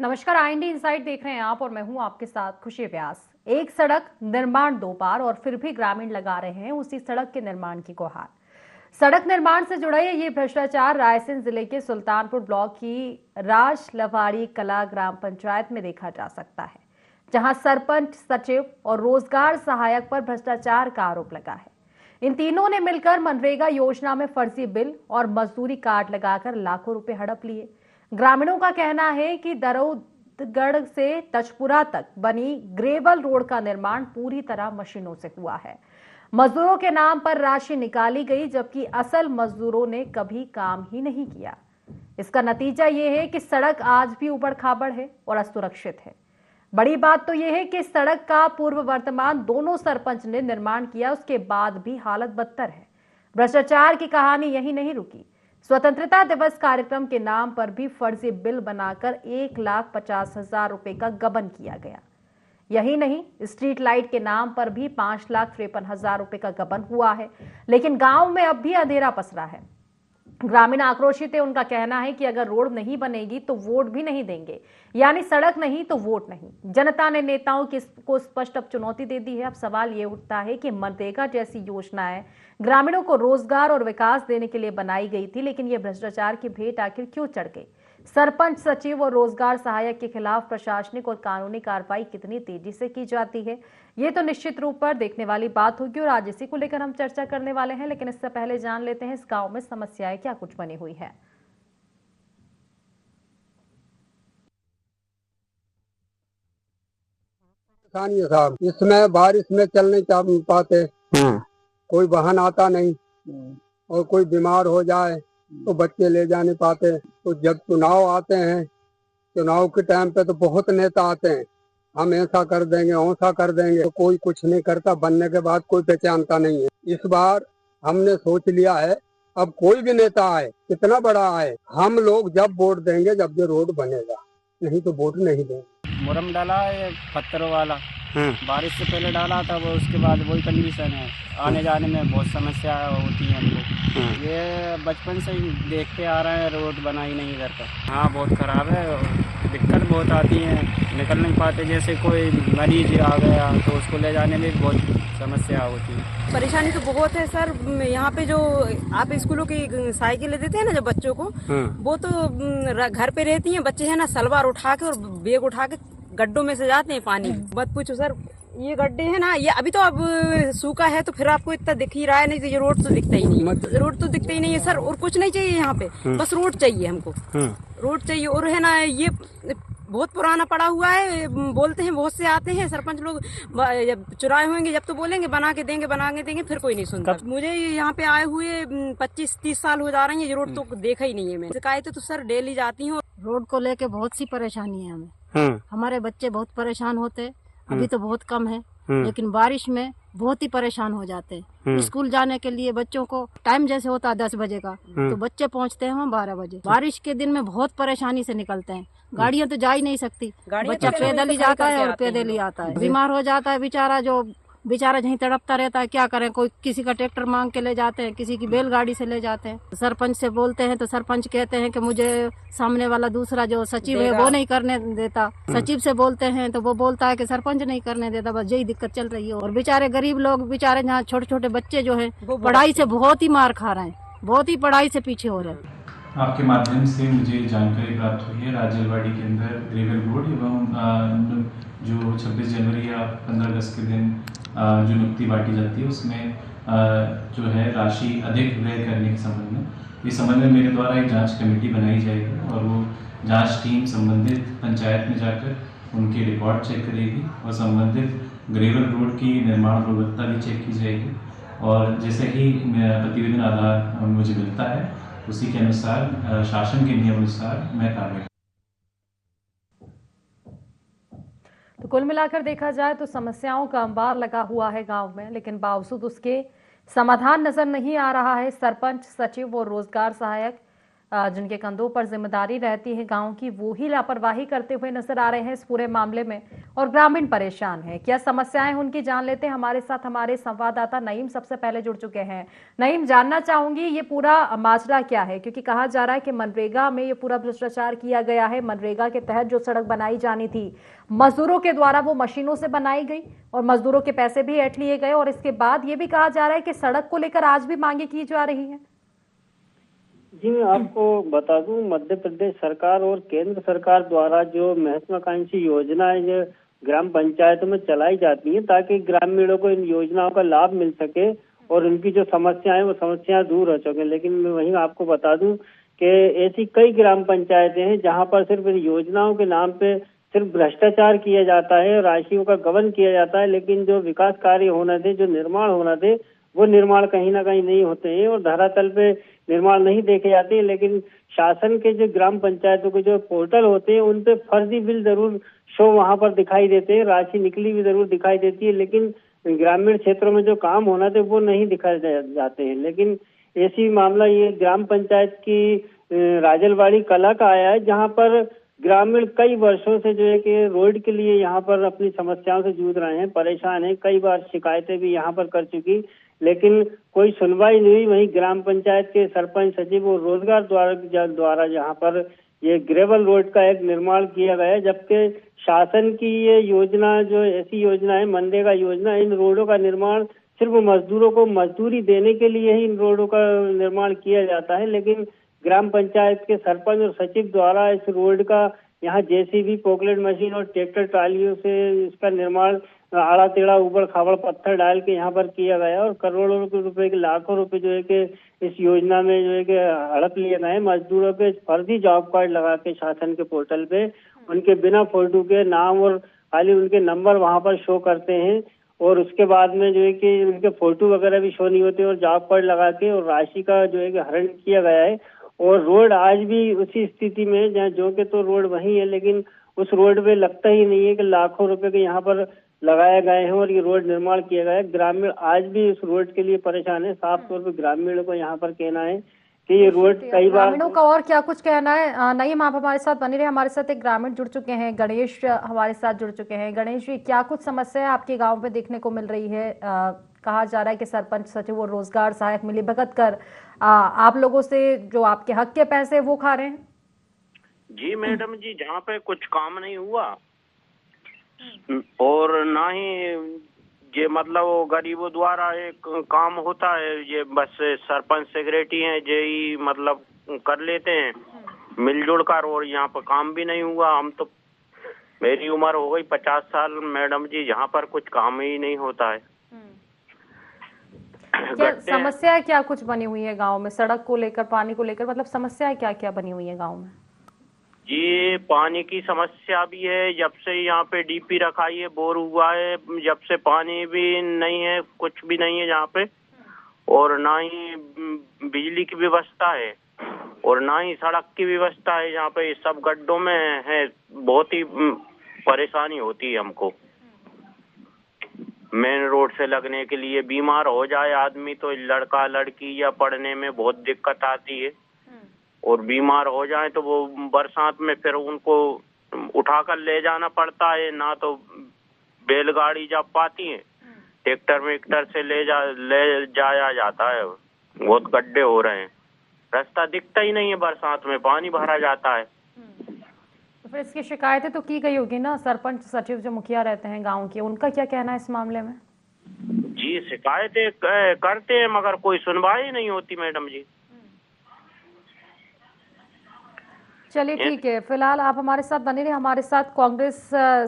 नमस्कार, IND insight देख रहे हैं आप और मैं हूं आपके साथ खुशी व्यास। एक सड़क निर्माण दो पार और फिर भी ग्रामीण लगा रहे हैं उसी सड़क के निर्माण की गुहार। सड़क निर्माण से जुड़ा ये भ्रष्टाचार रायसेन जिले के सुल्तानपुर ब्लॉक की राज लवाड़ी कला ग्राम पंचायत में देखा जा सकता है, जहां सरपंच, सचिव और रोजगार सहायक पर भ्रष्टाचार का आरोप लगा है। इन तीनों ने मिलकर मनरेगा योजना में फर्जी बिल और मजदूरी कार्ड लगाकर लाखों रुपए हड़प लिए। ग्रामीणों का कहना है कि दरौदगढ़ से तजपुरा तक बनी ग्रेवल रोड का निर्माण पूरी तरह मशीनों से हुआ है। मजदूरों के नाम पर राशि निकाली गई, जबकि असल मजदूरों ने कभी काम ही नहीं किया। इसका नतीजा ये है कि सड़क आज भी ऊबड़ खाबड़ है और असुरक्षित है। बड़ी बात तो यह है कि सड़क का पूर्व वर्तमान दोनों सरपंच ने निर्माण किया, उसके बाद भी हालत बदतर है। भ्रष्टाचार की कहानी यही नहीं रुकी। स्वतंत्रता दिवस कार्यक्रम के नाम पर भी फर्जी बिल बनाकर 1,50,000 रुपए का गबन किया गया। यही नहीं, स्ट्रीट लाइट के नाम पर भी 5,53,000 रुपए का गबन हुआ है। लेकिन गांव में अब भी अंधेरा पसरा है। ग्रामीण आक्रोशित है। उनका कहना है कि अगर रोड नहीं बनेगी तो वोट भी नहीं देंगे, यानी सड़क नहीं तो वोट नहीं। जनता ने नेताओं को स्पष्ट अब चुनौती दे दी है। अब सवाल ये उठता है कि मनरेगा जैसी योजनाएं ग्रामीणों को रोजगार और विकास देने के लिए बनाई गई थी, लेकिन ये भ्रष्टाचार की भेंट आखिर क्यों चढ़ गई? सरपंच, सचिव और रोजगार सहायक के खिलाफ प्रशासनिक और कानूनी कार्रवाई कितनी तेजी से की जाती है, ये तो निश्चित रूप पर देखने वाली बात होगी और आज इसी को लेकर हम चर्चा करने वाले हैं। लेकिन इससे पहले जान लेते हैं इस गांव में समस्याएं क्या कुछ बनी हुई है। साहब, इसमें बारिश में चल नहीं पाते, कोई वाहन आता नहीं और कोई बीमार हो जाए तो बच्चे ले जा नहीं पाते। तो जब चुनाव आते हैं, चुनाव के टाइम पे तो बहुत नेता आते हैं, हम ऐसा कर देंगे वैसा कर देंगे, तो कोई कुछ नहीं करता। बनने के बाद कोई पहचानता नहीं है। इस बार हमने सोच लिया है, अब कोई भी नेता आए, कितना बड़ा आए, हम लोग जब वोट देंगे जब ये रोड बनेगा, नहीं तो वोट नहीं देंगे। मुरम डाला है पत्थरों वाला, बारिश से पहले डाला था वो, उसके बाद वही कंडीशन है। आने जाने में बहुत समस्या होती है हमको। ये बचपन से ही देखते आ रहे हैं, रोड बना ही नहीं इधर का। हाँ, बहुत ख़राब है, दिक्कत बहुत आती है, निकल नहीं पाते। जैसे कोई मरीज आ गया तो उसको ले जाने में बहुत समस्या होती है। परेशानी तो बहुत है सर। यहाँ पे जो आप स्कूलों की साइकिलें देते हैं ना जो बच्चों को, वो तो घर पे रहती हैं। बच्चे हैं ना, सलवार उठा के और बैग उठा के गड्ढों में से जाते हैं पानी। मत पूछो सर, ये गड्ढे हैं ना, ये अभी तो अब सूखा है तो फिर आपको इतना दिख ही रहा है, नहीं तो ये रोड तो दिखता ही नहीं। रोड तो दिखता ही नहीं है सर। और कुछ नहीं चाहिए यहाँ पे, बस रोड चाहिए हमको। रोड चाहिए। और है ना, ये बहुत पुराना पड़ा हुआ है। बोलते हैं, बहुत से आते हैं सरपंच लोग, जब चुराए होंगे जब तो बोलेंगे बना के देंगे, फिर कोई नहीं सुनता। मुझे यहाँ पे आए हुए 25-30 साल हो जा रहे हैं, ये रोड तो देखा ही नहीं है। मैं शिकायतें तो सर डेली जाती हूँ। रोड को लेके बहुत सी परेशानी है हमें। हमारे बच्चे बहुत परेशान होते, अभी तो बहुत कम है, लेकिन बारिश में बहुत ही परेशान हो जाते हैं। स्कूल जाने के लिए बच्चों को टाइम जैसे होता है 10 बजे का, तो बच्चे पहुंचते हैं हम 12 बजे। बारिश के दिन में बहुत परेशानी से निकलते हैं। गाड़ियां तो जा ही नहीं सकती, बच्चा पैदल ही जाता है और पैदल ही आता है। बीमार हो जाता है बेचारा यहीं तड़पता रहता है। क्या करें, कोई किसी का ट्रैक्टर मांग के ले जाते हैं, किसी की बैलगाड़ी से ले जाते हैं। सरपंच से बोलते हैं तो सरपंच कहते हैं कि मुझे सामने वाला दूसरा जो सचिव है वो नहीं करने देता। सचिव से बोलते हैं तो वो बोलता है कि सरपंच नहीं करने देता। बस यही दिक्कत चल रही है। और बेचारे गरीब लोग, बेचारे जहाँ छोटे छोटे बच्चे जो है पढ़ाई से बहुत ही मार खा रहे हैं, बहुत ही पढ़ाई से पीछे हो रहे हैं। आपके माध्यम से मुझे जानकारी प्राप्त हुई है, राजलवाड़ी के अंदर ग्रेवल रोड एवं जो 26 जनवरी या 15 अगस्त के दिन जो नियुक्ति बांटी जाती है, उसमें जो है राशि अधिक व्यय करने के संबंध में, इस संबंध में मेरे द्वारा एक जांच कमेटी बनाई जाएगी और वो जांच टीम संबंधित पंचायत में जाकर उनके रिकॉर्ड चेक करेगी और संबंधित ग्रेवल रोड की निर्माण गुणवत्ता भी चेक की जाएगी। और जैसे ही प्रतिवेदन आधार मुझे मिलता है, उसी के अनुसार शासन के नियम अनुसार मैं कार्रवाई। तो कुल मिलाकर देखा जाए तो समस्याओं का अंबार लगा हुआ है गांव में, लेकिन बावजूद उसके समाधान नजर नहीं आ रहा है। सरपंच, सचिव और रोजगार सहायक जिनके कंधों पर जिम्मेदारी रहती है गांव की, वो ही लापरवाही करते हुए नजर आ रहे हैं इस पूरे मामले में और ग्रामीण परेशान है। क्या समस्याएं उनकी जान लेते हैं हमारे साथ हमारे संवाददाता नईम सबसे पहले जुड़ चुके हैं। नईम, जानना चाहूंगी ये पूरा माजरा क्या है, क्योंकि कहा जा रहा है कि मनरेगा में ये पूरा भ्रष्टाचार किया गया है। मनरेगा के तहत जो सड़क बनाई जानी थी मजदूरों के द्वारा वो मशीनों से बनाई गई और मजदूरों के पैसे भी ऐंठ लिए गए, और इसके बाद ये भी कहा जा रहा है कि सड़क को लेकर आज भी मांगे की जा रही है। जी, मैं आपको बता दूं, मध्य प्रदेश सरकार और केंद्र सरकार द्वारा जो महत्वाकांक्षी योजनाएं जो ग्राम पंचायतों में चलाई जाती हैं ताकि ग्रामीणों को इन योजनाओं का लाभ मिल सके और उनकी जो समस्याएं वो समस्याएं दूर हो सके। लेकिन मैं वहीं आपको बता दूं कि ऐसी कई ग्राम पंचायतें हैं जहां पर सिर्फ इन योजनाओं के नाम पे सिर्फ भ्रष्टाचार किया जाता है, राशियों का गबन किया जाता है, लेकिन जो विकास कार्य होना थे, जो निर्माण होना थे, वो निर्माण कहीं ना कहीं नहीं होते हैं और धरातल पे निर्माण नहीं देखे जाते हैं। लेकिन शासन के जो ग्राम पंचायतों के जो पोर्टल होते हैं उन पे फर्जी बिल जरूर शो वहां पर दिखाई देते हैं, राशि निकली भी जरूर दिखाई देती है, लेकिन ग्रामीण क्षेत्रों में जो काम होना थे वो नहीं दिखाए जाते हैं। लेकिन ऐसी मामला ये ग्राम पंचायत की राजलवाड़ी कला का आया है, जहाँ पर ग्रामीण कई वर्षों से जो है कि रोड के लिए यहाँ पर अपनी समस्याओं से जूझ रहे हैं, परेशान हैं, कई बार शिकायतें भी यहाँ पर कर चुकी, लेकिन कोई सुनवाई नहीं हुई। वहीं ग्राम पंचायत के सरपंच सचिव और रोजगार द्वारा यहाँ पर ये ग्रेवल रोड का एक निर्माण किया गया है, जबकि शासन की ये योजना जो ऐसी योजना है मनरेगा योजना, इन रोडों का निर्माण सिर्फ मजदूरों को मजदूरी देने के लिए ही इन रोडों का निर्माण किया जाता है। लेकिन ग्राम पंचायत के सरपंच और सचिव द्वारा इस रोड का यहाँ जेसीबी, पॉकलेट मशीन और ट्रैक्टर ट्रालियों से इसका निर्माण आड़ा टेढ़ा ऊबड़ खाबड़ पत्थर डाल के यहाँ पर किया गया और करोड़ों रुपए के लाखों रुपए जो है कि इस योजना में जो है कि हड़प लिए गए। मजदूरों पे फर्जी जॉब कार्ड लगा के शासन के पोर्टल पे उनके बिना फोटो के नाम और खाली उनके नंबर वहाँ पर शो करते हैं और उसके बाद में जो है कि उनके फोटो वगैरह भी शो नहीं होते और जॉब कार्ड लगा के और राशि का जो है कि हरण किया गया है। और रोड आज भी उसी स्थिति में जहाँ जो के तो रोड वही है, लेकिन उस रोड पे लगता ही नहीं है कि लाखों रुपए के यहाँ पर लगाए गए हैं और ये रोड निर्माण किया गया है। ग्रामीण आज भी इस रोड के लिए परेशान है। साफ तौर पर ग्रामीणों को यहाँ पर कहना है कि ये रोड कई बार ग्रामीणों का और क्या कुछ कहना है। नईम, आप हमारे साथ बने रहे। हमारे साथ एक ग्रामीण जुड़ चुके हैं, गणेश हमारे साथ जुड़ चुके हैं। गणेश जी, क्या कुछ समस्या आपके गाँव में देखने को मिल रही है? कहा जा रहा है कि सरपंच सचिव और रोजगार सहायक मिलीभगत कर आप लोगों से जो आपके हक के पैसे वो खा रहे हैं। जी मैडम जी, जहाँ पे कुछ काम नहीं हुआ और ना ही ये मतलब वो गरीबों द्वारा एक काम होता है, ये बस सरपंच सेक्रेटरी हैं यही मतलब कर लेते हैं मिलजुल कर, और यहाँ पर काम भी नहीं हुआ। हम तो मेरी उम्र हो गई 50 साल मैडम जी, यहाँ पर कुछ काम ही नहीं होता है। क्या समस्या क्या कुछ बनी हुई है गांव में, सड़क को लेकर, पानी को लेकर, मतलब समस्याएं क्या क्या बनी हुई है गांव में? जी, पानी की समस्या भी है। जब से यहाँ पे डीपी रखाई है, बोर हुआ है, जब से पानी भी नहीं है, कुछ भी नहीं है यहाँ पे, और ना ही बिजली की व्यवस्था है और ना ही सड़क की व्यवस्था है। यहाँ पे सब गड्ढों में है, बहुत ही परेशानी होती है हमको। मेन रोड से लगने के लिए बीमार हो जाए आदमी तो लड़का लड़की या पढ़ने में बहुत दिक्कत आती है, और बीमार हो जाए तो वो बरसात में फिर उनको उठाकर ले जाना पड़ता है, ना तो बैलगाड़ी जा पाती है, ट्रैक्टर से ले जाया जाता है। बहुत गड्ढे हो रहे हैं, रास्ता दिखता ही नहीं है, बरसात में पानी भरा जाता है। तो फिर इसकी शिकायतें तो की गई होगी ना, सरपंच सचिव जो मुखिया रहते हैं गांव के, उनका क्या कहना है इस मामले में? जी, शिकायतें करते हैं मगर कोई सुनवाई नहीं होती मैडम जी। चलिए ठीक है, फिलहाल आप हमारे साथ बने रहे। हमारे साथ कांग्रेस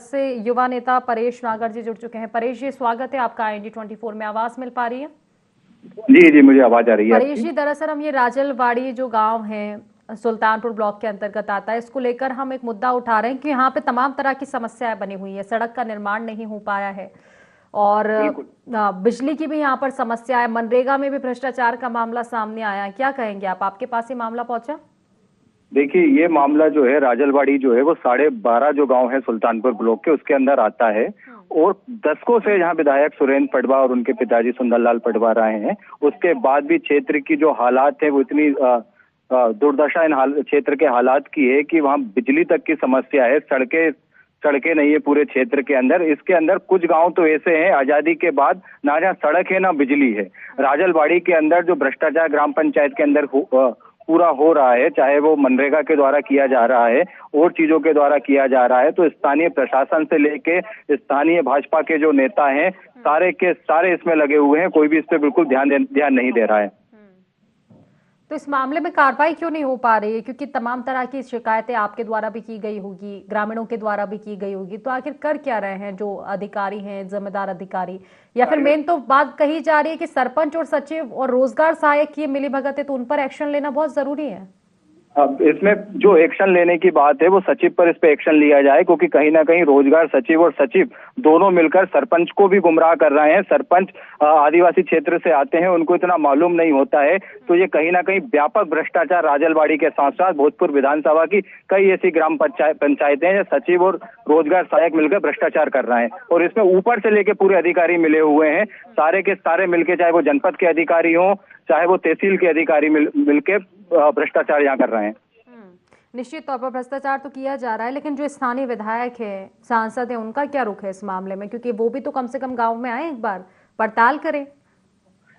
से युवा नेता परेश नागर जी जुड़ चुके हैं। परेश जी, स्वागत है आपका IND 24 में। आवाज मिल पा रही है? जी, मुझे आवाज आ रही है। परेश जी, दरअसल हम ये राजलवाड़ी जो गांव है सुल्तानपुर ब्लॉक के अंतर्गत आता है, इसको लेकर हम एक मुद्दा उठा रहे हैं कि यहाँ पे तमाम तरह की समस्याएं बनी हुई है, सड़क का निर्माण नहीं हो पाया है और बिजली की भी यहाँ पर समस्या है, मनरेगा में भी भ्रष्टाचार का मामला सामने आया है। क्या कहेंगे आप, आपके पास ये मामला पहुंचा? देखिए, ये मामला जो है राजलवाड़ी जो है वो 12.5 जो गांव है सुल्तानपुर ब्लॉक के उसके अंदर आता है, और दशकों से यहाँ विधायक सुरेंद्र पटवा और उनके पिताजी सुंदरलाल पटवा रहे हैं। उसके बाद भी क्षेत्र की जो हालात है वो इतनी दुर्दशा इन क्षेत्र के हालात की है कि वहाँ बिजली तक की समस्या है, सड़कें नहीं है पूरे क्षेत्र के अंदर। इसके अंदर कुछ गांव तो ऐसे हैं आजादी के बाद ना जहाँ सड़क है ना बिजली है। राजलवाड़ी के अंदर जो भ्रष्टाचार ग्राम पंचायत के अंदर पूरा हो रहा है, चाहे वो मनरेगा के द्वारा किया जा रहा है और चीजों के द्वारा किया जा रहा है, तो स्थानीय प्रशासन से लेके स्थानीय भाजपा के जो नेता हैं सारे के सारे इसमें लगे हुए हैं। कोई भी इस पे बिल्कुल ध्यान नहीं दे रहा है। तो इस मामले में कार्रवाई क्यों नहीं हो पा रही है? क्योंकि तमाम तरह की शिकायतें आपके द्वारा भी की गई होगी, ग्रामीणों के द्वारा भी की गई होगी, तो आखिर कर क्या रहे हैं जो अधिकारी हैं, जिम्मेदार अधिकारी? या फिर मेन तो बात कही जा रही है कि सरपंच और सचिव और रोजगार सहायक की मिलीभगत है, तो उन पर एक्शन लेना बहुत जरूरी है। अब इसमें जो एक्शन लेने की बात है वो सचिव पर इस पे एक्शन लिया जाए, क्योंकि कहीं ना कहीं रोजगार सचिव और सचिव दोनों मिलकर सरपंच को भी गुमराह कर रहे हैं। सरपंच आदिवासी क्षेत्र से आते हैं, उनको इतना मालूम नहीं होता है, तो ये कहीं ना कहीं व्यापक भ्रष्टाचार राजलवाड़ी के साथ साथ भोजपुर विधानसभा की कई ऐसी ग्राम पंचायतें हैं सचिव और रोजगार सहायक मिलकर भ्रष्टाचार कर रहे हैं, और इसमें ऊपर से लेके पूरे अधिकारी मिले हुए हैं, सारे के सारे मिलके, चाहे वो जनपद के अधिकारी हो चाहे वो तहसील के अधिकारी मिलके भ्रष्टाचार यहाँ कर रहे हैं। निश्चित तौर पर भ्रष्टाचार तो किया जा रहा है, लेकिन जो स्थानीय विधायक है, सांसद है, उनका क्या रुख है इस मामले में? क्योंकि वो भी तो कम से कम गांव में आए, एक बार पड़ताल करें।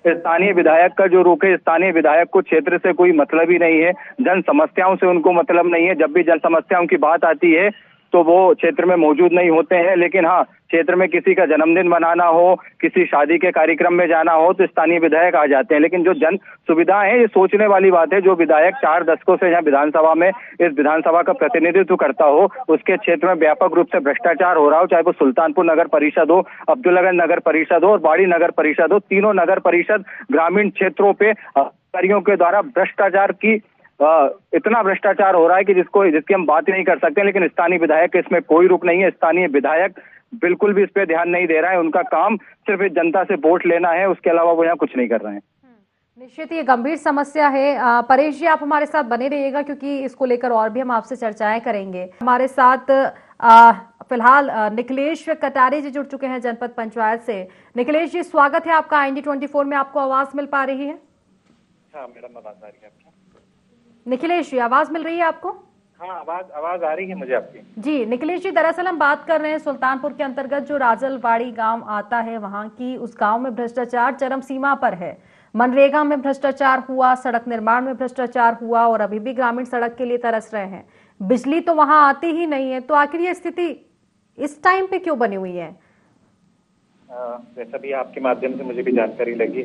स्थानीय विधायक का जो रुख है, स्थानीय विधायक को क्षेत्र से कोई मतलब ही नहीं है, जन समस्याओं से उनको मतलब नहीं है। जब भी जन समस्याओं की बात आती है तो वो क्षेत्र में मौजूद नहीं होते हैं, लेकिन हाँ, क्षेत्र में किसी का जन्मदिन मनाना हो, किसी शादी के कार्यक्रम में जाना हो तो स्थानीय विधायक आ जाते हैं। लेकिन जो जन सुविधाएं हैं, ये सोचने वाली बात है। जो विधायक 4 दशकों से यहाँ विधानसभा में इस विधानसभा का प्रतिनिधित्व करता हो, उसके क्षेत्र में व्यापक रूप से भ्रष्टाचार हो रहा हो, चाहे वो सुल्तानपुर नगर परिषद हो, अब्दुल्लागंज नगर परिषद हो और बाड़ी नगर परिषद हो, तीनों नगर परिषद ग्रामीण क्षेत्रों पे अधिकारियों के द्वारा भ्रष्टाचार की इतना भ्रष्टाचार हो रहा है कि जिसकी हम बात ही नहीं कर सकते। लेकिन स्थानीय विधायक इसमें कोई रुख नहीं है। स्थानीय विधायक बिल्कुल भी इस पे ध्यान नहीं दे रहा है। उनका काम सिर्फ जनता से वोट लेना है, उसके अलावा वो यहाँ कुछ नहीं कर रहे हैं। निश्चित ये गंभीर समस्या है। परेश जी, आप हमारे साथ बने रहिएगा, क्योंकि इसको लेकर और भी हम आपसे चर्चाएं करेंगे। हमारे साथ फिलहाल निखिलेश कटारे जी जुड़ चुके हैं जनपद पंचायत से। निखिलेश जी, स्वागत है आपका IND24 में। आपको आवाज मिल पा रही है? हाँ मैडम, आवाज आ रही है आपकी। निखिलेश जी, आवाज मिल रही है आपको? हाँ, आवाज आ रही है मुझे आपकी। जी निखिलेश जी, दरअसल हम बात कर रहे हैं सुल्तानपुर के अंतर्गत जो राजलवाड़ी गांव आता है, वहां की उस गांव में भ्रष्टाचार चरम सीमा पर है। मनरेगा में भ्रष्टाचार हुआ, सड़क निर्माण में भ्रष्टाचार हुआ और अभी भी ग्रामीण सड़क के लिए तरस रहे हैं। बिजली तो वहां आती ही नहीं है, तो आखिर ये स्थिति इस टाइम पे क्यों बनी हुई है? जैसा भी आपके माध्यम से मुझे भी जानकारी लगी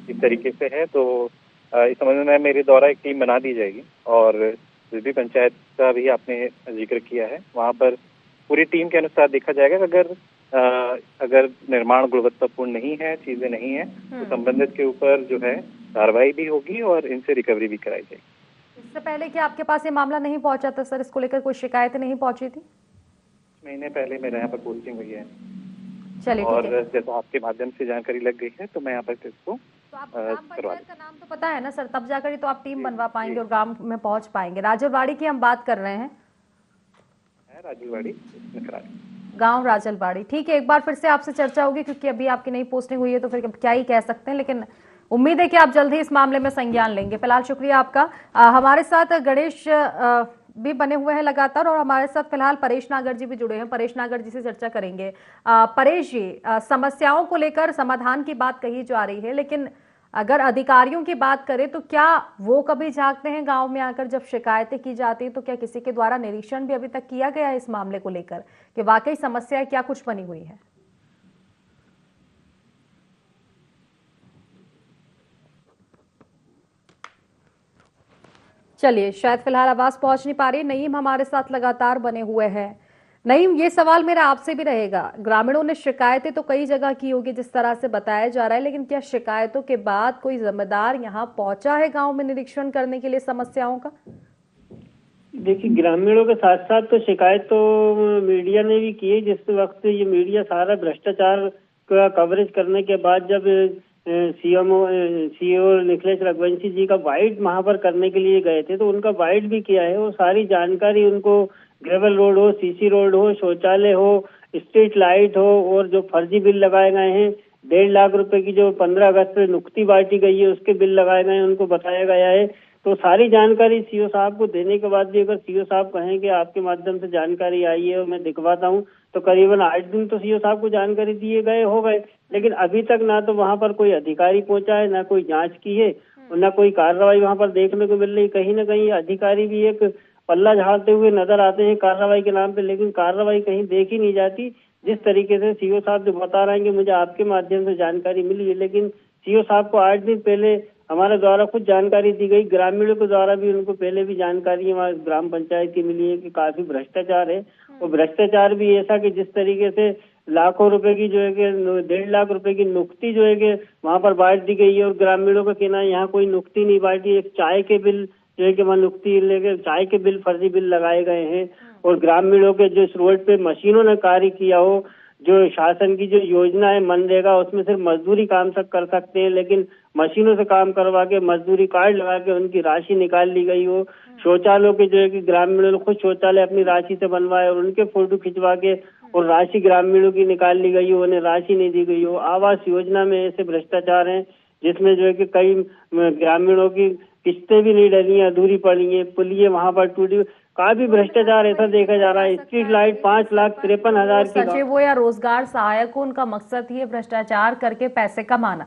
इस तरीके से है, तो इस संबंध में मेरे द्वारा एक टीम बना दी जाएगी, और जिस भी पंचायत का भी आपने जिक्र किया है वहाँ पर पूरी टीम के अनुसार देखा जाएगा। अगर निर्माण गुणवत्तापूर्ण नहीं है, चीजें नहीं है, तो संबंधित के ऊपर जो है कार्रवाई भी होगी और इनसे रिकवरी भी कराई जाएगी। इससे पहले कि आपके पास ये मामला नहीं पहुंचा था सर, इसको लेकर कोई शिकायतें नहीं पहुंची थी? महीने पहले मेरे यहाँ पर पोस्टिंग हुई है। चलिए, और जैसा आपके माध्यम से जानकारी लग गई है, तो मैं यहाँ पर इसको तो आपको ग्राम पंचायत का नाम तो पता है ना सर, तब जाकर ही तो आप टीम बनवा पाएंगे और गांव में पहुंच पाएंगे। राजलवाड़ी की हम बात कर रहे हैं। राजलवाड़ी गांव राजलवाड़ी, ठीक है। एक बार फिर से आपसे चर्चा होगी, क्योंकि अभी आपकी नई पोस्टिंग हुई है तो फिर क्या ही कह सकते हैं, लेकिन उम्मीद है कि आप जल्द ही इस मामले में संज्ञान लेंगे। फिलहाल शुक्रिया आपका। हमारे साथ गणेश भी बने हुए हैं लगातार, और हमारे साथ फिलहाल परेश नागर जी भी जुड़े हैं। परेश नागर जी से चर्चा करेंगे। परेश जी, समस्याओं को लेकर समाधान की बात कही जा रही है, लेकिन अगर अधिकारियों की बात करें तो क्या वो कभी झांकते हैं गांव में आकर? जब शिकायतें की जाती है तो क्या किसी के द्वारा निरीक्षण भी अभी तक किया गया है इस मामले को लेकर कि वाकई समस्या क्या कुछ बनी हुई है? चलिए, शायद फिलहाल आवाज पहुंच नहीं पा रही। नईम हमारे साथ लगातार बने हुए हैं। नईम, ये सवाल मेरा आपसे भी रहेगा। ग्रामीणों ने शिकायतें तो कई जगह की होगी जिस तरह से बताया जा रहा है, लेकिन क्या शिकायतों के बाद कोई जिम्मेदार यहाँ पहुंचा है गांव में निरीक्षण करने के लिए समस्याओं का? देखिए, ग्रामीणों के साथ साथ तो शिकायत तो मीडिया ने भी की है। जिस वक्त ये मीडिया सारा भ्रष्टाचार का कवरेज करने के बाद जब सीओ निखिलेश रघुवंशी जी का वाइड वहां पर करने के लिए गए थे, तो उनका वाइड भी किया है। वो सारी जानकारी उनको ग्रेवल रोड हो, सीसी रोड हो, शौचालय हो, स्ट्रीट लाइट हो, और जो फर्जी बिल लगाए गए हैं 1.5 लाख रुपए की जो 15 अगस्त में नुक्ती बांटी गई है उसके बिल लगाए गए हैं, उनको बताया गया है। तो सारी जानकारी सीओ साहब को देने के बाद भी अगर सीओ साहब कहें कि आपके माध्यम से जानकारी आई है और मैं दिखवाता हूँ, तो करीबन 8 दिन तो सीओ साहब को जानकारी दिए गए हो गए, लेकिन अभी तक ना तो वहाँ पर कोई अधिकारी पहुंचा है, ना कोई जांच की है और ना कोई कार्रवाई वहाँ पर देखने को मिल रही। कहीं ना कहीं अधिकारी भी एक पल्ला झाड़ते हुए नजर आते हैं कार्रवाई के नाम पे, लेकिन कार्रवाई कहीं देखी नहीं जाती। जिस तरीके से सीओ साहब जो बता रहे हैं कि मुझे आपके माध्यम से जानकारी मिली है, लेकिन सीओ साहब को 8 दिन पहले हमारे द्वारा कुछ जानकारी दी गई, ग्रामीणों के द्वारा भी उनको पहले भी जानकारी हमारे ग्राम पंचायत की मिली है कि काफी भ्रष्टाचार है। और भ्रष्टाचार भी ऐसा कि जिस तरीके से लाखों रुपए की जो है कि 1.5 लाख रुपए की नुक्ति जो है कि वहाँ पर बांट दी गई है और ग्रामीणों का कहना है यहाँ कोई नुक्ति नहीं बांटी। एक चाय के बिल जो है कि वहाँ नुक्ति लेके चाय के बिल, फर्जी बिल लगाए गए हैं। और ग्रामीणों के जो इस रोड पे मशीनों ने कार्य किया हो, जो शासन की जो योजना है मनरेगा, उसमें सिर्फ मजदूरी काम कर सकते हैं, लेकिन मशीनों से काम करवा के मजदूरी कार्ड लगा के उनकी राशि निकाल ली गई हो। शौचालयों के जो है कि ग्रामीणों ने खुद शौचालय अपनी राशि से बनवाए और उनके फोटो खिंचवा के और राशि ग्रामीणों की निकाल ली गई हो, उन्हें राशि नहीं दी गई हो। आवास योजना में ऐसे भ्रष्टाचार हैं जिसमें जो है कि कई ग्रामीणों की किस्तें भी नहीं डली हैं, अधूरी पड़ी हैं, पुलिये वहाँ पर टूटी। काफी भ्रष्टाचार ऐसा देखा जा रहा है। स्ट्रीट लाइट 5,53,000 की। सचिव हो या रोजगार सहायक हो, उनका मकसद ही है भ्रष्टाचार करके पैसे कमाना,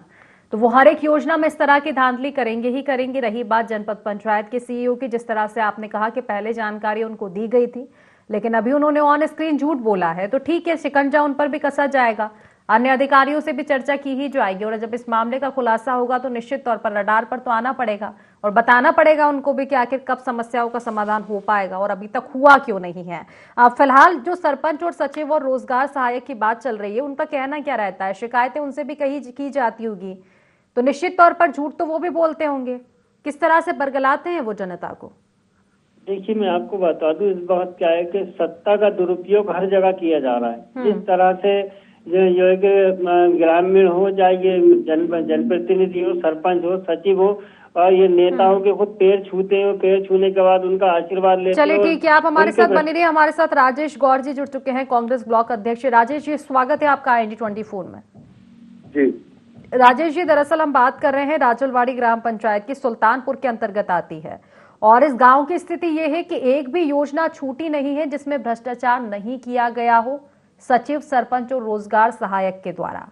तो वो हर एक योजना में इस तरह की धांधली करेंगे ही करेंगे। रही बात जनपद पंचायत के सीईओ की, जिस तरह से आपने कहा कि पहले जानकारी उनको दी गई थी लेकिन अभी उन्होंने ऑन स्क्रीन झूठ बोला है, तो ठीक है, शिकंजा उन पर भी कसा जाएगा, अन्य अधिकारियों से भी चर्चा की ही जाएगी और जब इस मामले का खुलासा होगा तो निश्चित तौर पर रडार पर तो आना पड़ेगा और बताना पड़ेगा उनको भी कि आखिर कब समस्याओं का समाधान हो पाएगा और अभी तक हुआ क्यों नहीं है। फिलहाल जो सरपंच और सचिव और रोजगार सहायक की बात चल रही है, उनका कहना क्या रहता है? शिकायतें उनसे भी कही की जाती होगी, तो निश्चित तौर पर झूठ तो वो भी बोलते होंगे। किस तरह से बरगलाते हैं वो जनता को? देखिए, मैं आपको बता दूं, इस बात क्या है कि सत्ता का दुरुपयोग हर जगह किया जा रहा है। जिस तरह से जो है कि ग्रामीण हो, चाहे ये जनप्रतिनिधि हो, सरपंच हो, सचिव हो, और ये नेताओं के खुद पैर छूते हैं, पैर छूने के बाद उनका आशीर्वाद लेते हैं। चलिए ठीक है, आप हमारे साथ बने रहिए। हमारे साथ राजेश गौर जी जुड़ चुके हैं, कांग्रेस ब्लॉक अध्यक्ष। राजेश जी, स्वागत है आपका ING24 में। जी राजेश जी, दरअसल हम बात कर रहे हैं राजलवाड़ी ग्राम पंचायत की, सुल्तानपुर के अंतर्गत आती है और इस गांव की स्थिति ये है कि एक भी योजना छूटी नहीं है जिसमें भ्रष्टाचार नहीं किया गया हो सचिव, सरपंच और रोजगार सहायक के द्वारा।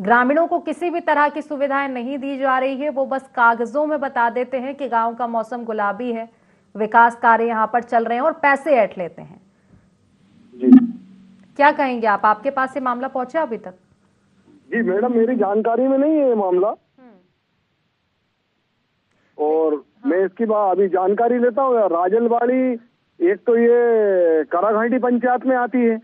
ग्रामीणों को किसी भी तरह की सुविधाएं नहीं दी जा रही है, वो बस कागजों में बता देते हैं कि गांव का मौसम गुलाबी है, विकास कार्य यहाँ पर चल रहे हैं और पैसे ऐंठ लेते हैं। जी क्या कहेंगे आप? आपके पास ये मामला पहुंचा अभी तक? जी मैडम, मेरी जानकारी में नहीं है ये मामला और मैं इसकी अभी जानकारी लेता हूँ। राजलवाड़ी एक तो ये कराघाटी पंचायत में आती है,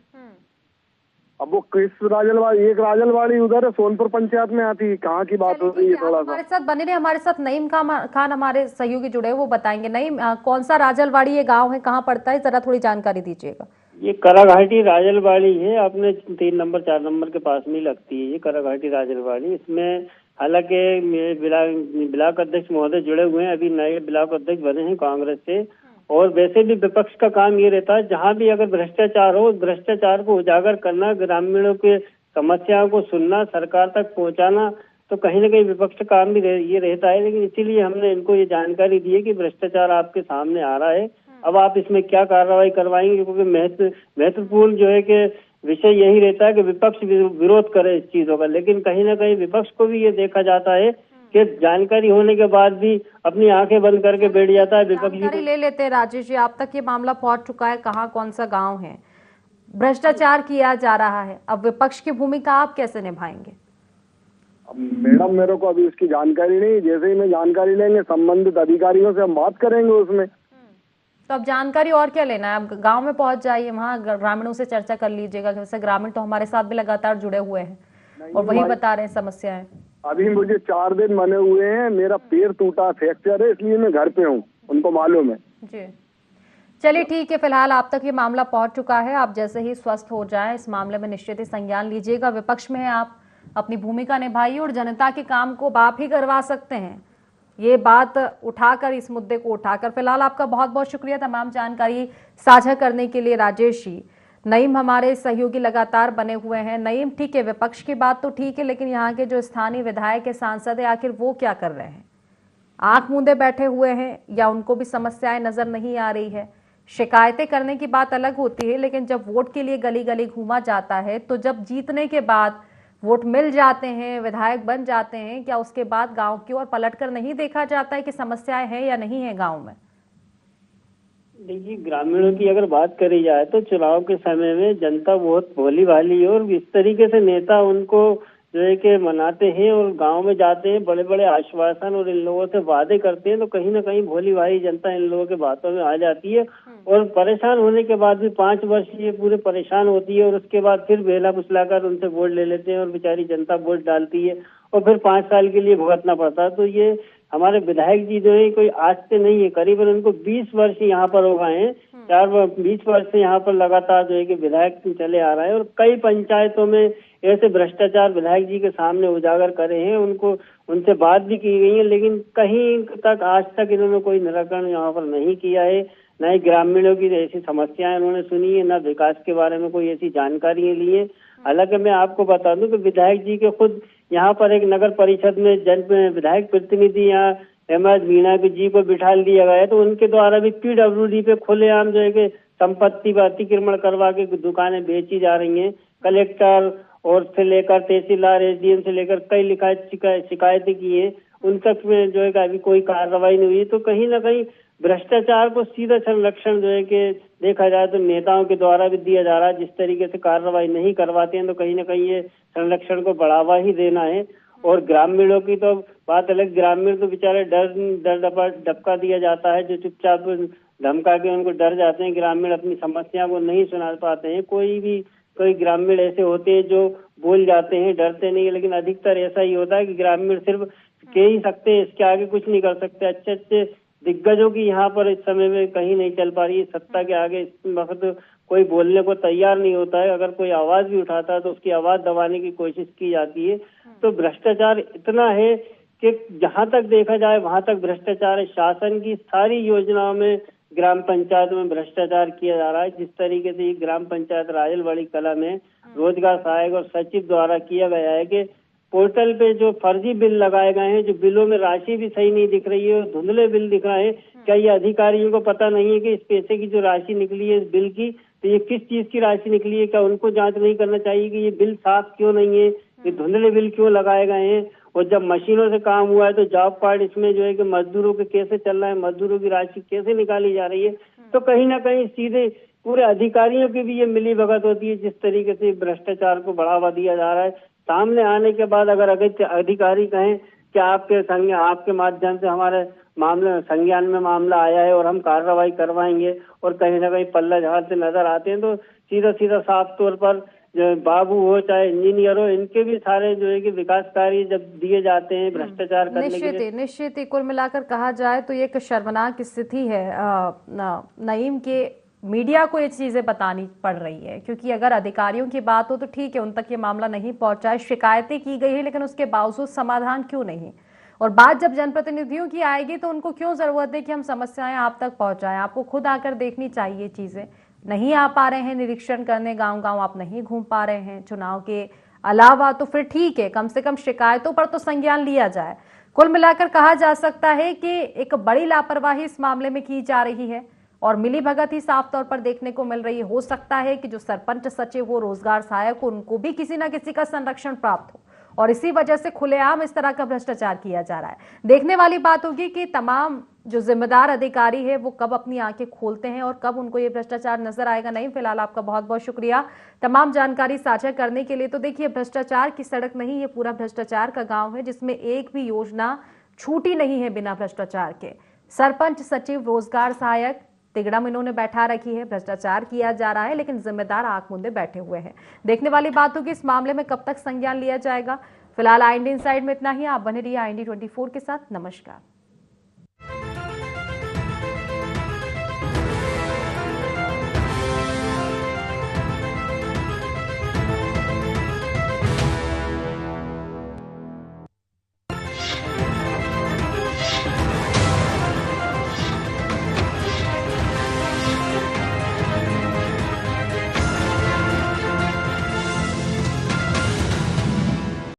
अब वो किस राजलवाड़ी, एक राजलवाड़ी उधर है सोनपुर पंचायत में आती है। कहाँ की बात हो रही है? थोड़ा सा हमारे साथ बने रहे। हमारे साथ नईम खान हमारे सहयोगी जुड़े, वो बताएंगे। नईम, कौन सा राजलवाड़ी ये गांव है, कहाँ पड़ता है, जरा थोड़ी जानकारी दीजिएगा। ये कराघाटी राजलवाड़ी है, अपने 3 नंबर 4 नंबर के पास में लगती है ये कराघाटी राजलवाड़ी। इसमें हालांकि ब्लॉक अध्यक्ष महोदय जुड़े हुए हैं, अभी नए ब्लॉक अध्यक्ष बने हैं कांग्रेस से। और वैसे भी विपक्ष का काम ये रहता है, जहाँ भी अगर भ्रष्टाचार हो, भ्रष्टाचार को उजागर करना, ग्रामीणों के समस्याओं को सुनना, सरकार तक पहुँचाना, तो कहीं ना कहीं विपक्ष का काम भी ये रहता है। लेकिन इसीलिए हमने इनको ये जानकारी दी है कि भ्रष्टाचार आपके सामने आ रहा है, अब आप इसमें क्या कार्रवाई करवाएंगे, क्योंकि महत्वपूर्ण जो है कि विषय यही रहता है कि विपक्ष विरोध करे इस चीजों का। लेकिन कहीं ना कहीं विपक्ष को भी ये देखा जाता है कि जानकारी होने के बाद भी अपनी आंखें बंद करके बैठ जाता है विपक्ष। जानकारी ले लेते हैं राजेश जी, आप तक ये मामला पहुंच चुका है, कहाँ कौन सा गांव है, भ्रष्टाचार किया जा रहा है, अब विपक्ष की भूमिका आप कैसे निभाएंगे? मैडम, मेरे को अभी उसकी जानकारी नहीं, जैसे ही मैं जानकारी लेंगे संबंधित अधिकारियों से हम बात करेंगे उसमें। तो अब जानकारी और क्या लेना है? अब गांव में पहुंच जाइए, वहाँ ग्रामीणों से चर्चा कर लीजिएगा। जैसे ग्रामीण तो हमारे साथ भी लगातार जुड़े हुए हैं और वही बता रहे हैं समस्याएं। अभी मुझे 4 दिन बने हुए हैं, मेरा पैर टूटा, फ्रैक्चर है, इसलिए मैं घर पे हूँ, उनको मालूम है। जी चलिए ठीक है, फिलहाल आप तक ये मामला पहुंच चुका है। आप जैसे ही स्वस्थ हो जाएं इस मामले में निश्चित ही संज्ञान लीजिएगा। विपक्ष में है, आप अपनी भूमिका निभाइए और जनता के काम को आप ही करवा सकते हैं, ये बात उठाकर, इस मुद्दे को उठाकर। फिलहाल आपका बहुत बहुत शुक्रिया तमाम जानकारी साझा करने के लिए राजेश जी। नईम हमारे सहयोगी लगातार बने हुए हैं। नईम, ठीक है, विपक्ष की बात तो ठीक है, लेकिन यहाँ के जो स्थानीय विधायक के सांसद है, आखिर वो क्या कर रहे हैं? आंख मूंदे बैठे हुए हैं या उनको भी समस्याएं नजर नहीं आ रही है। शिकायतें करने की बात अलग होती है, लेकिन जब वोट के लिए गली गली घूमा जाता है, तो जब जीतने के बाद वोट मिल जाते हैं, विधायक बन जाते हैं, क्या उसके बाद गांव की ओर पलटकर नहीं देखा जाता है कि समस्याएं हैं या नहीं है गांव में? देखिए, ग्रामीणों की अगर बात करी जाए तो चुनाव के समय में जनता बहुत भोली भाली है और इस तरीके से नेता उनको जो है कि मनाते हैं और गांव में जाते हैं, बड़े बड़े आश्वासन और इन लोगों से वादे करते हैं, तो कहीं ना कहीं भोली भाली जनता इन लोगों के बातों में आ जाती है और परेशान होने के बाद भी 5 वर्ष ये पूरे परेशान होती है और उसके बाद फिर बेला फुसलाकर उनसे वोट ले लेते हैं और बेचारी जनता वोट डालती है और फिर 5 साल के लिए भुगतना पड़ता है। तो ये हमारे विधायक जी जो है कोई आज से नहीं है, करीबन उनको 20 वर्ष यहाँ पर हो गए हैं, 20 वर्ष से यहाँ पर लगातार जो है कि विधायक चले आ रहा है और कई पंचायतों में ऐसे भ्रष्टाचार विधायक जी के सामने उजागर करे हैं, उनको उनसे बात भी की गई है, लेकिन कहीं तक आज तक इन्होंने कोई निराकरण यहाँ पर नहीं किया है। न ही ग्रामीणों की ऐसी समस्याएं उन्होंने सुनी है, न विकास के बारे में कोई ऐसी जानकारी ली है। हालांकि मैं आपको बता दूं कि विधायक जी के खुद यहाँ पर एक नगर परिषद में विधायक प्रतिनिधि यहाँ हेमराज मीणा जी को बिठा दिया गया है, तो उनके द्वारा भी PWD पे खुलेआम जो है कि संपत्ति पर अतिक्रमण करवा के दुकानें बेची जा रही हैं। कलेक्टर और से लेकर तहसीलदार, SDM से लेकर कई शिकायतें की है, उन तक में जो है कि अभी कोई कार्रवाई नहीं हुई। तो कहीं ना कहीं भ्रष्टाचार को सीधा संरक्षण जो है कि देखा जाए तो नेताओं के द्वारा भी दिया जा रहा है। जिस तरीके से कार्रवाई नहीं करवाते हैं तो कहीं ना कहीं ये संरक्षण को बढ़ावा ही देना है। और ग्रामीणों की तो बात अलग, ग्रामीण तो बेचारे डपका दिया जाता है, जो चुपचाप धमका के उनको डर जाते हैं। ग्रामीण अपनी समस्या को नहीं सुना पाते हैं। कोई ग्रामीण ऐसे होते हैं जो बोल जाते हैं, डरते नहीं है, लेकिन अधिकतर ऐसा ही होता है कि ग्रामीण सिर्फ कह ही सकते हैं, इसके आगे कुछ नहीं कर सकते। अच्छे दिग्गजों की यहाँ पर इस समय में कहीं नहीं चल पा रही है। सत्ता के आगे इस वक्त कोई बोलने को तैयार नहीं होता है। अगर कोई आवाज भी उठाता है तो उसकी आवाज दबाने की कोशिश की जाती है। तो भ्रष्टाचार इतना है कि जहां तक देखा जाए वहां तक भ्रष्टाचार है। शासन की सारी योजनाओं में ग्राम पंचायत में भ्रष्टाचार किया जा रहा है। जिस तरीके से ग्राम पंचायत राजलवाड़ी कला में रोजगार सहायक और सचिव द्वारा किया गया है कि पोर्टल पे जो फर्जी बिल लगाए गए हैं, जो बिलों में राशि भी सही नहीं दिख रही है, धुंधले बिल दिख रहे हैं। क्या ये अधिकारियों को पता नहीं है कि इस पैसे की जो राशि निकली है इस बिल की, तो ये किस चीज की राशि निकली है? क्या उनको जांच नहीं करना चाहिए कि ये बिल साफ क्यों नहीं है, ये धुंधले बिल क्यों लगाए गए हैं? और जब मशीनों से काम हुआ है तो जॉब कार्ड इसमें जो है कि मजदूरों के कैसे चल रहा है, मजदूरों की राशि कैसे निकाली जा रही है? तो कहीं ना कहीं सीधे पूरे अधिकारियों की भी ये मिली भगत होती है। जिस तरीके से भ्रष्टाचार को बढ़ावा दिया जा रहा है, सामने आने के बाद अगर अधिकारी कहें कि आपके माध्यम से हमारे मामले संज्ञान में मामला आया है और हम कार्रवाई करवाएंगे, और कहीं ना कहीं पल्ला झाड़ते नजर आते हैं, तो सीधा साफ तौर पर जो बाबू हो चाहे इंजीनियर हो, इनके भी सारे जो है कि विकास कार्य जब दिए जाते हैं भ्रष्टाचार करने के लिए। निश्चित कुल मिलाकर कहा जाए तो ये एक शर्मनाक स्थिति है। नईम के मीडिया को ये चीजें बतानी पड़ रही है, क्योंकि अगर अधिकारियों की बात हो तो ठीक है, उन तक ये मामला नहीं पहुंचा है, शिकायतें की गई है, लेकिन उसके बावजूद समाधान क्यों नहीं? और बात जब जनप्रतिनिधियों की आएगी तो उनको क्यों जरूरत है कि हम समस्याएं आप तक पहुंचाएं? आपको खुद आकर देखनी चाहिए चीजें। नहीं आ पा रहे हैं निरीक्षण करने, गांव गांव आप नहीं घूम पा रहे हैं चुनाव के अलावा, तो फिर ठीक है, कम से कम शिकायतों पर तो संज्ञान लिया जाए। कुल मिलाकर कहा जा सकता है कि एक बड़ी लापरवाही इस मामले में की जा रही है और मिली भगत ही साफ तौर पर देखने को मिल रही है। हो सकता है कि जो सरपंच सचिव हो, रोजगार सहायक हो, उनको भी किसी ना किसी का संरक्षण प्राप्त हो और इसी वजह से खुलेआम इस तरह का भ्रष्टाचार किया जा रहा है। देखने वाली बात होगी कि तमाम जो जिम्मेदार अधिकारी है वो कब अपनी आंखें खोलते हैं और कब उनको ये भ्रष्टाचार नजर आएगा। नहीं, फिलहाल आपका बहुत बहुत शुक्रिया तमाम जानकारी साझा करने के लिए। तो देखिए, भ्रष्टाचार की सड़क नहीं, ये पूरा भ्रष्टाचार का गांव है, जिसमें एक भी योजना छूटी नहीं है बिना भ्रष्टाचार के। सरपंच सचिव, रोजगार सहायक, तिगड़ा में इन्होंने बैठा रखी है, भ्रष्टाचार किया जा रहा है, लेकिन जिम्मेदार आंख मूंदे बैठे हुए हैं। देखने वाली बात होगी इस मामले में कब तक संज्ञान लिया जाएगा। फिलहाल IND इनसाइड में इतना ही। आप बने रहिए IND 24 के साथ। नमस्कार।